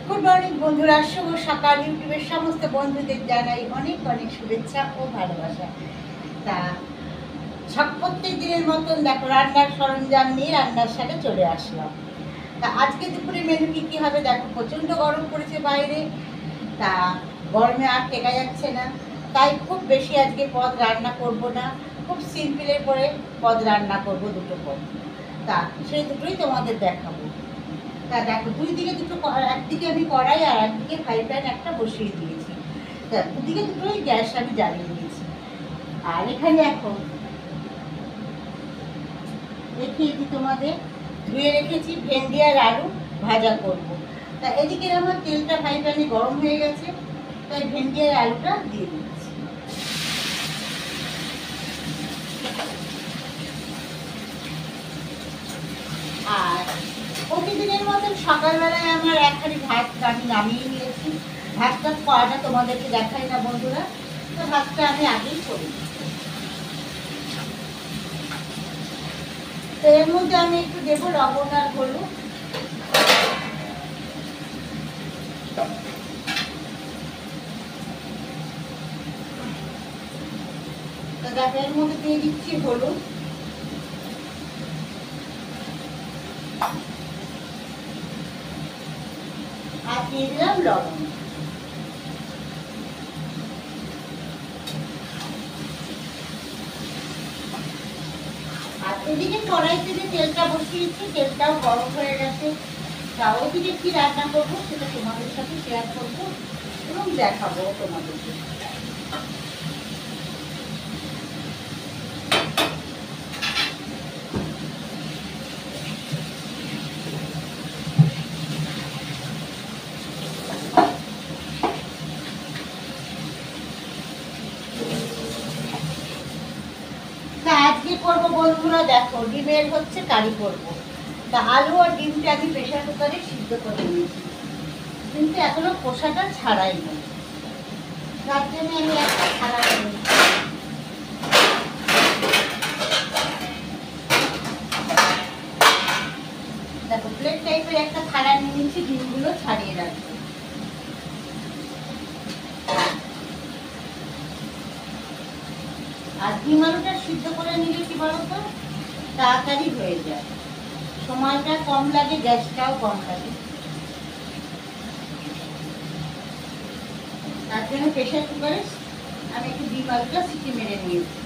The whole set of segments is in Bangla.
গুড মর্নিং বন্ধুরা, শুভ সকাল। ইউটিউবের সমস্ত বন্ধুদের জানাই অনেক অনেক শুভেচ্ছা ও ভালোবাসা। তা প্রত্যেক দিনের মতন দেখো রান্নার সরঞ্জাম নিয়ে রান্নার সাথে চলে আসলাম। তা আজকে দুপুরে মেনু কী হবে দেখো। প্রচণ্ড গরম পড়েছে বাইরে, তা গরমে আর টেকা যাচ্ছে না, তাই খুব বেশি আজকে পদ রান্না করব না, খুব সিম্পলের করে পদ রান্না করব, দুটো পদ। তা সেই দুটোই তোমাদের দেখাবো। তা দেখো দুই দিকে দুটো, একদিকে আমি কড়াই আর একদিকে ফ্রাই প্যান একটা বসিয়ে দিয়েছি। তা দুদিকে দুটোই গ্যাস আমি জ্বালিয়ে দিয়েছি। আর এখানে এখন দেখিয়েছি তোমাদের, ধুয়ে রেখেছি ভেন্ডি আর আলু ভাজা করব। তা এদিকে আমার তেলটা ফ্রাই প্যানে গরম হয়ে গেছে, তাই ভেন্ডি আর আলুটা দিয়ে দিচ্ছি। আর প্রতিদিনের মতন সকালবেলায় আমার এক হাঁড়ি ভাত আমি নামিয়ে নিয়েছি। ভাতটা করাটা তোমাদেরকে দেখাই না বন্ধুরা, তো ভাতটা আমি আগেই করি। তো এর মধ্যে আমি একটু দেবো লবণ আর হলুদ। তো দেখো এর মধ্যে দিয়ে দিচ্ছি হলুদ, আর দিয়ে দিলাম লবণ। আর এদিকে কড়াইতে যে তেলটা বসিয়েছি, তেলটাও গরম হয়ে গেছে। তা ওদিকে কি রান্না করবো সেটা তোমাদের সাথে শেয়ার করবো এবং দেখাবো তোমাদেরকে। আজকে করবো বন্ধুরা দেখো, ডিমের হচ্ছে কারি করবো। তা আলু আর ডিমটা আমি প্রেশার কুকারে সিদ্ধ করে নিয়েছি, কিন্তু এখনো খোসাটা ছাড়াই নেই, তার জন্য আমি একটা থালা নিয়েছি। দেখো প্লেট টাইপের একটা থালা নিয়েছি, ডিমগুলো ছাড়িয়ে রাখবো। আর ডিম আলুটা সিদ্ধ করে নিলে কি বলতো, তাড়াতাড়ি হয়ে যায়, সময়টা কম লাগে, গ্যাসটাও কম লাগে। তার জন্য প্রেশার কুকারে আমি একটু ডিম আলুটা সিটি মেরে নিয়েছি।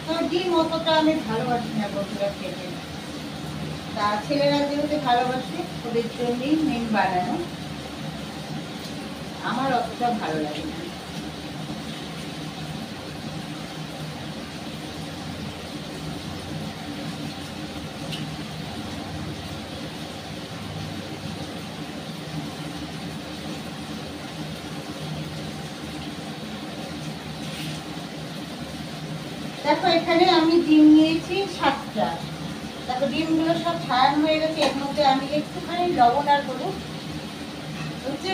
তো ডিম অতটা আমি ভালোবাসি না বন্ধুরা খেতে, তা ছেলেরা যেহেতু ভালোবাসে ওদের জন্যই মেন বানানো, আমার অতটা ভালো লাগে না। দেখো এখানে আমি ডিম নিয়েছি 7টা। দেখো ডিমগুলো সব ছাড়ানো হয়ে গেছে। এর মধ্যে আমি একটুখানি লবণ আর হলুদ হচ্ছে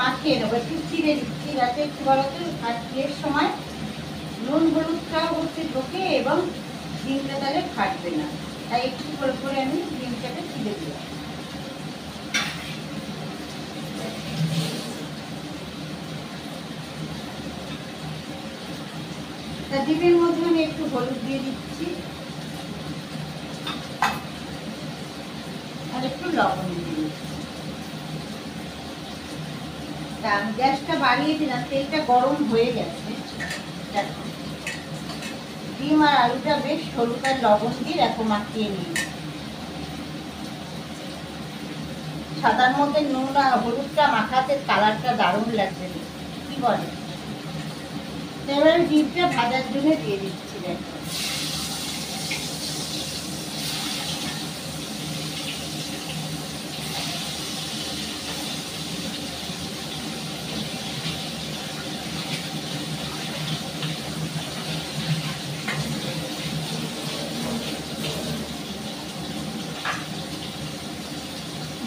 মাখিয়ে নেবো, একটু চিড়ে দিচ্ছি, যাতে একটু বলতে খাটির সময় নুন হলুদটাও হচ্ছে ঢোকে এবং ডিমটা তাহলে ফাটবে না, তাই একটু করে করে আমি ডিমটাকে চিড়ে দিলাম। তা ডিমের মধ্যে আমি একটু হলুদ দিয়ে দিচ্ছি আর একটু লবণ দিয়ে দিচ্ছি। তা আমি গ্যাসটা বাড়িয়ে দিলাম, তেলটা গরম হয়ে গেছে। দেখো ডিম আর আলুটা বেশ হলুদ আর লবণ দিয়ে দেখো মাখিয়ে নিই। সাদার মধ্যে নুন আর হলুদটা মাখাতে কালারটা দারুণ লাগছে, কি বলে। এবারে ডিমটা ভাজার জন্য দিয়ে দিচ্ছি। দেখো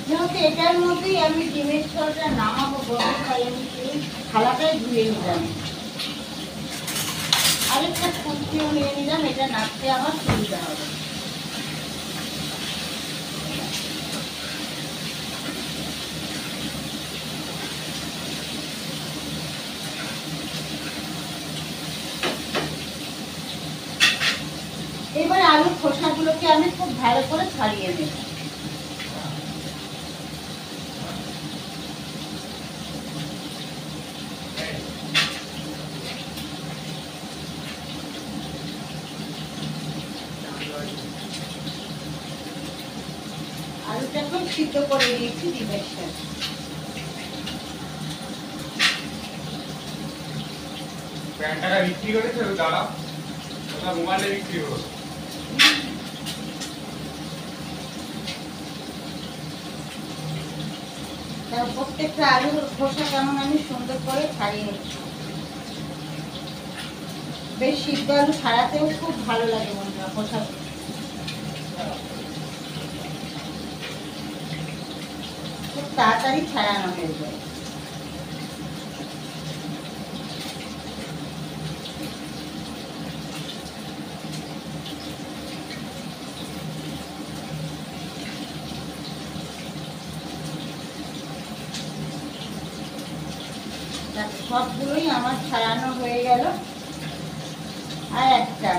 যেহেতু এটার মধ্যেই আমি ডিমের ঝোলটা নামাবো বন্ধু, তাই আমি এই থালাটাই ধুয়ে নিলাম। আরেকটা খুন্তি কুচিও নিয়ে নিলাম, এটা নাড়তে আমার সুবিধা হবে। এবার আলুর খোসাগুলোকে আমি খুব ভালো করে ছাড়িয়ে নেব। আলুটা খুব সিদ্ধ করে নিয়েছি ডিমের সাথে। প্যান্টটা বিক্রি করেছে দাদা, ওটা মোবাইলে বিক্রি করো। প্রত্যেকটা আলুর খোসা কেমন আমি সুন্দর করে ছাড়িয়ে নিচ্ছি। বেশ সিদ্ধ আলু ছাড়াতেও খুব ভালো লাগে বন্ধুরা, খোসা খুব তাড়াতাড়ি ছাড়ানো হয়ে যায়। সবগুলোই আমার ছাড়ানো হয়ে গেল। আর একটা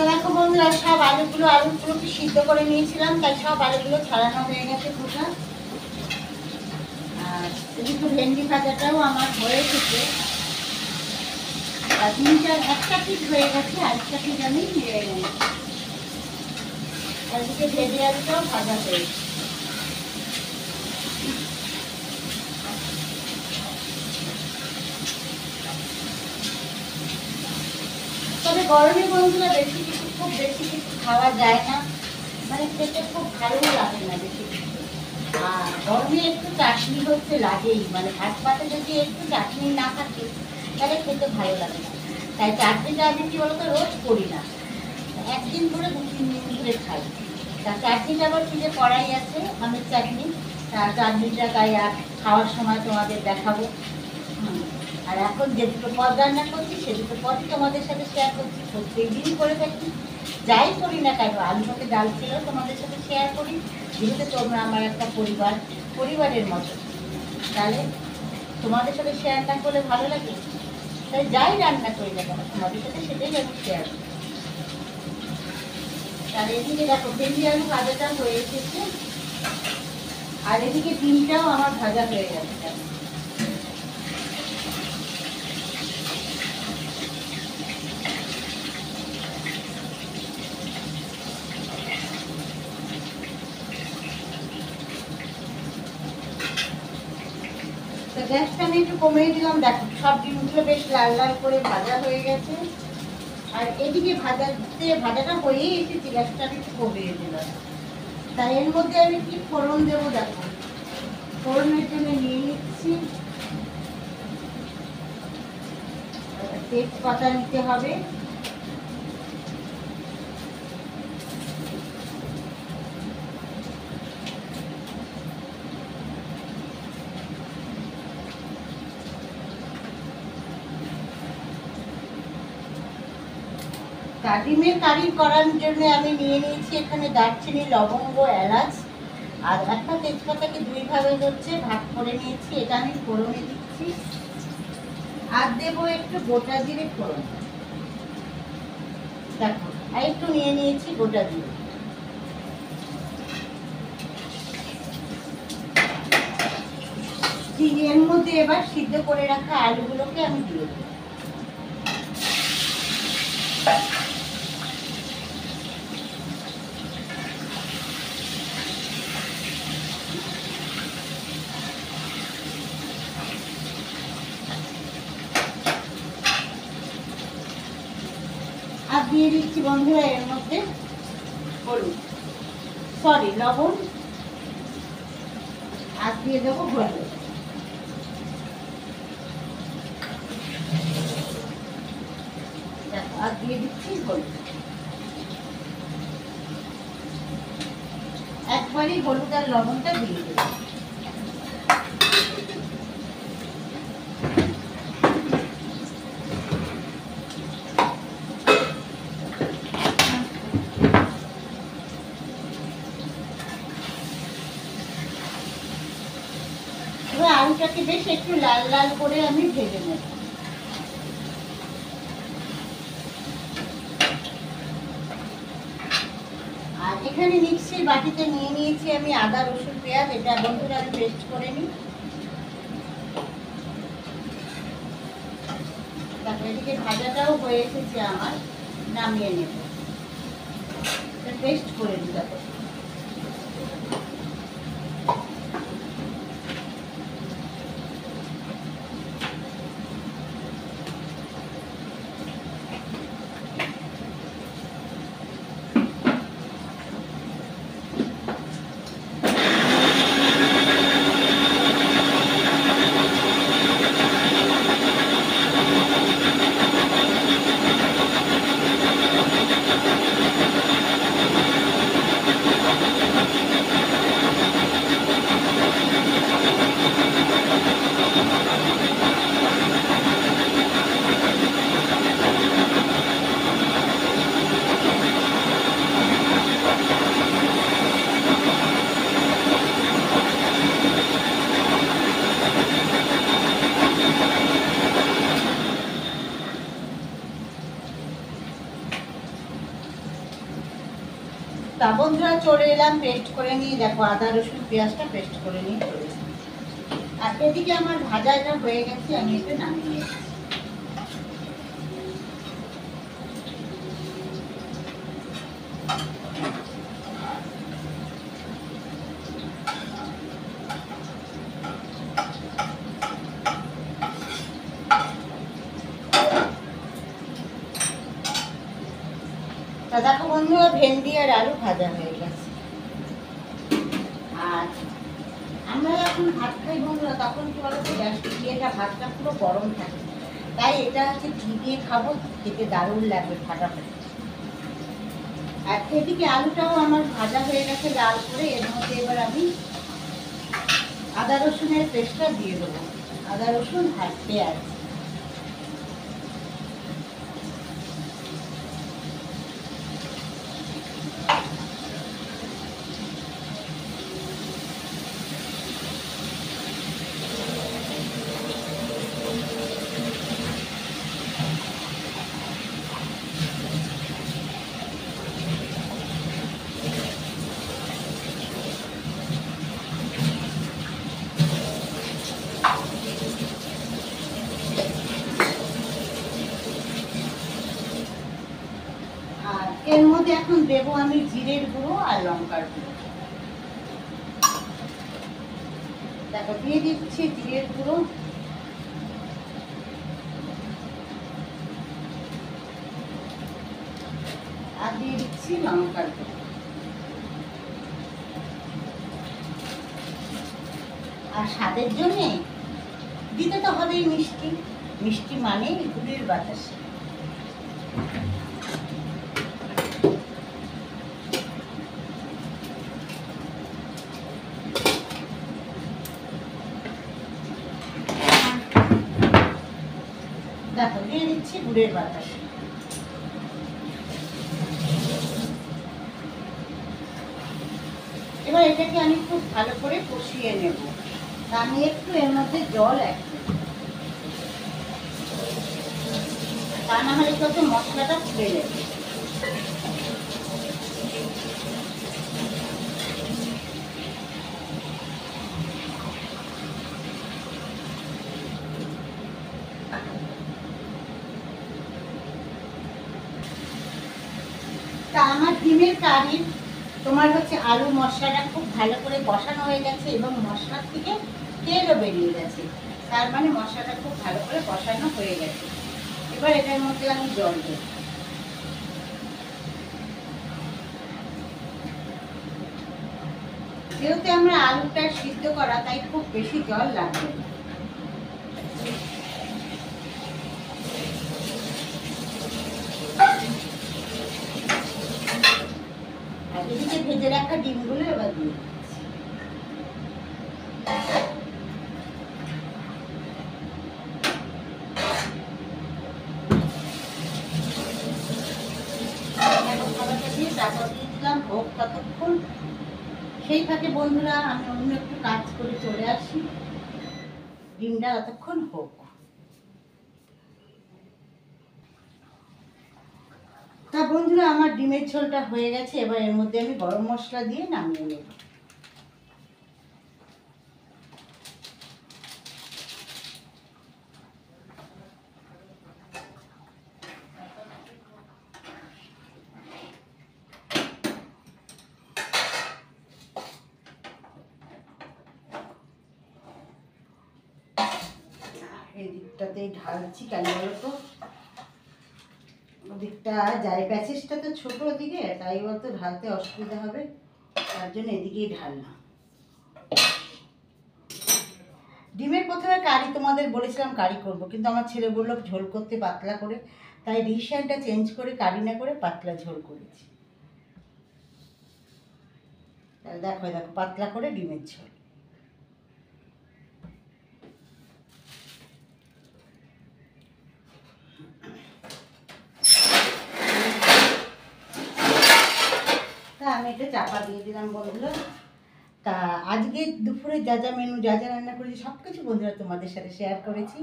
দেখো বন্ধুরা, সব আলুগুলোকে সিদ্ধ করে নিয়েছিলাম, তাই সব আলুগুলো ছাড়ানো হয়ে গেছে খোসা। আর এদিকে ভেন্ডি ভাজাটাও আমার হয়ে গেছে, একটা পিস হয়ে গেছে, আরেকটা পিস আমি নিয়ে নেব। এদিকে ভেজে আলুটাও ভাজা হয়েছে। তবে গরমে বন্ধুরা খুব বেশি কিছু খাওয়া যায় না, মানে খেতে খুব ভালো লাগে না বেশি কিছু। আর গরমে একটু চাটনি হচ্ছে লাগেই, মানে ভাত পাতে যদি একটু চাটনি না থাকে তাহলে খেতে ভালো লাগে না। তাই চাটনিটা আমি কি বলতো রোজ করি না, একদিন ধরে 2-3 দিন ধরে খাই। তা চাটনিটা আবার ফ্রিজে কড়াই আছে, আমের চাটনি। চাটনিটা তাই আর খাওয়ার সময় তোমাদের দেখাবো। আর এখন যে দুটো পদ রান্না করছি সে দুটো পদই তোমাদের সাথে শেয়ার করছি, প্রত্যেক দিনই করে থাকি। যাই করি না কেন, আলু ভাতে ডাল ছিল তোমাদের সাথে শেয়ার করি, যেহেতু তোমরা আমার একটা পরিবারের মতো। তাহলে তোমাদের সাথে শেয়ার না করলে ভালো লাগে? তাই যাই রান্না করি না কেন তোমাদের সাথে সেটাই আমি শেয়ার করি। আর এদিকে দেখো ভেন্ডি আলু ভাজাটা হয়ে এসেছে, আর এদিকে ডিমটাও আমার ভাজা হয়ে গেছে। গ্যাসটা আমি একটু কমিয়ে দিলাম। দেখো সব ডিমগুলো বেশ লাল লাল করে ভাজা হয়ে গেছে, আর এদিকে ভাজাটা হয়েই এসেছে, গ্যাসটা আমি একটু কমিয়ে দিলাম। তাই এর মধ্যে আমি কি ফোড়ন দেবো দেখো, ফোড়নের জন্য নিয়ে নিচ্ছি তেজপাতা নিতে হবে, ডিমের কারি করার জন্য আমি নিয়ে নিয়েছি এখানে দারচিনি, লবঙ্গ, এলাচ আর একটা তেজপাতাকে 2 ভাগে ভাগ করে নিয়েছি। এটা আমি ফোড়নে দিচ্ছি, আর দেবো একটু গোটা জিরে ফোড়ন। দেখো আর একটু নিয়ে নিয়েছি গোটা জিরে। এর মধ্যে এবার সিদ্ধ করে রাখা আলুগুলোকে আমি দিয়ে দেবো। আর দিয়ে দিচ্ছি বন্ধুরা এর মধ্যে লবণ, আর দিয়ে দেবো হলুদ। আর দিয়ে দিচ্ছি হলুদ, একবারই হলুদ আর লবণটা দিয়ে দেবো। এবার আলুটাকে বেশ একটু লাল লাল করে আমি ভেজে নেব। আর এখানে মিক্সির বাটিতে নিয়ে নিয়েছি আমি আদা রসুন পেঁয়াজ, এটা বন্ধুরা আমি পেস্ট করে নিই। তারপরে এদিকে ভাজাটাও হয়ে এসেছে আমার, নামিয়ে নেব, পেস্ট করে নিই। তারপর তা বন্ধুরা চলে এলাম পেস্ট করে নিয়ে, দেখো আদা রসুন পেঁয়াজটা পেস্ট করে নিয়ে চলে এলাম। আর এদিকে আমার ভাজাটা হয়ে গেছে, আমি এটা নামিয়ে নিয়েছি। তা দেখো বন্ধুরা ভেন্ডি আর আলু ভাজা হয়ে গেছে। আর আমরা যখন ভাত খাই বন্ধুরা, তখন কি বলতো গ্যাসটা ভাতটা পুরো গরম থাকে, তাই এটা হচ্ছে ঘি দিয়ে খাবো, খেতে দারুণ লাগবে ফাটাফাটি। আর এদিকে আলুটাও আমার ভাজা হয়ে গেছে লাল করে, এর মধ্যে এবার আমি আদা রসুনের পেস্টটা দিয়ে দেবো, আদা রসুন আর পেঁয়াজ। আর এর মধ্যে এখন দেবো আমি জিরের গুঁড়ো আর লঙ্কার গুঁড়ো। দেখো দিয়ে দিচ্ছি জিরের গুঁড়ো, আর দিয়ে দিচ্ছি লঙ্কার গুঁড়ো। আর স্বাদের জন্য দিতে তো হবেই মিষ্টি, মিষ্টি মানে গুড়ের বাতাস। দেখো দিয়ে দিচ্ছি গুড়ের বাতাস। এবার এটাকে আমি খুব ভালো করে কষিয়ে নেব। আমি একটু এর মধ্যে জল অ্যাড করব, তা না হলে কত মশলাটা ফুলে যাবে। তা আমার ডিমের কারি তোমার হচ্ছে আলু মশলাটা খুব ভালো করে কষানো হয়ে গেছে এবং মশলার থেকে তেলও বেরিয়ে গেছে, তার মানে মশলাটা খুব ভালো করে কষানো হয়ে গেছে। এবার এটার মধ্যে আমি জল দেব। যেহেতু আমরা আলুটা সিদ্ধ করা, তাই খুব বেশি জল লাগবে না। এদিকে ভেজে রাখা ডিমগুলো এবার দিয়ে দিচ্ছি। মশলাটা দিয়ে চাপা দিয়ে দিলাম, হোক ততক্ষণ। সেই ফাঁকে বন্ধুরা আমি অন্য একটু কাজ করে চলে আসি, ডিমটা ততক্ষণ হোক। তা বন্ধুরা আমার ডিমের ঝোলটা হয়ে গেছে, এবার এর মধ্যে আমি গরম মশলা দিয়ে নামিয়ে নেব। এই দিকটাতেই ঢালছি কেন বলতো, ওদিকটা যাই প্যাচেসটা তো ছোট ওদিকে, তাই বলতো ঢালতে অসুবিধা হবে, তার জন্য এদিকেই ঢাললাম। ডিমের প্রথমে কারি তোমাদের বলেছিলাম কারি করব, কিন্তু আমার ছেলে বললো ঝোল করতে পাতলা করে, তাই ডিসিশনটা চেঞ্জ করে কারি না করে পাতলা ঝোল করেছি। তাহলে দেখো দেখো পাতলা করে ডিমের ঝোল। তা আমি এটা চাপা দিয়ে দিলাম বন্ধুরা। তা আজকে দুপুরে যা যা মেনু যা যা রান্না করেছি সব কিছু বন্ধুরা তোমাদের সাথে শেয়ার করেছি।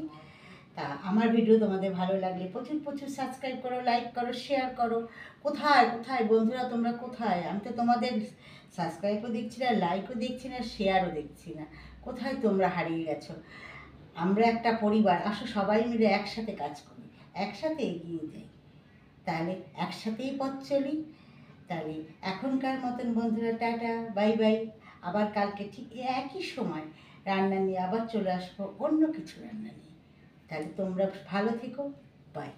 তা আমার ভিডিও তোমাদের ভালো লাগলে প্রচুর প্রচুর সাবস্ক্রাইব করো, লাইক করো, শেয়ার করো। কোথায় কোথায় বন্ধুরা তোমরা কোথায়? আমি তো তোমাদের সাবস্ক্রাইবও দেখছি না, লাইকও দেখছি না, শেয়ারও দেখছি না। কোথায় তোমরা হারিয়ে গেছো? আমরা একটা পরিবার, আসো সবাই মিলে একসাথে কাজ করি, একসাথে এগিয়ে যাই, তাহলে একসাথেই পথ চলি। তাহলে এখনকার মতন বন্ধুরা টাটা, বাই বাই। আবার কালকে ঠিক একই সময় রান্না নিয়ে আবার চলে আসবো, অন্য কিছু রান্না নিয়ে। তাহলে তোমরা ভালো থেকো, বাই।